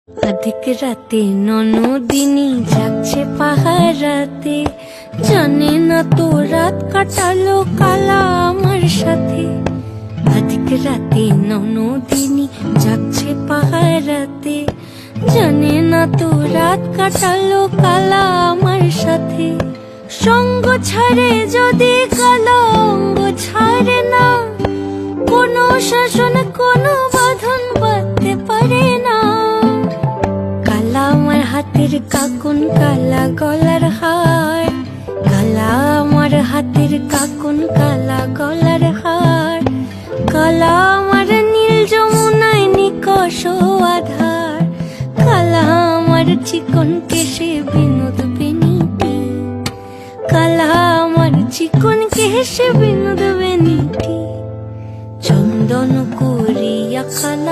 আধিক রাতে ননদিনী যাচ্ছে পাহারাতে, জানে না তো রাত কাটালো কালা আমার সাথে। আধিক রাতে ননদিনী যাচ্ছে পাহারাতে, জানে না তো রাত কাটালো কালা আমার সাথে। সঙ্গ ছাড়ে যদি কালো অঙ্গ ছাড়ে না, কোনো শাসন কোনো বাঁধন বাঁধতে পারে না। কালা আমার হাতের কাকুন কালা গলার হার, কালা আমার হাতের কাকুন কালা গলার হার। কালা আমার নীল যমুনায় নিকষ আধার, কালা আমার চিকন কেশে বিনোদ বেনিটি। কালা আমার চিকন কেশে বিনোদ বেনিটি। চন্দন করিয়া কালা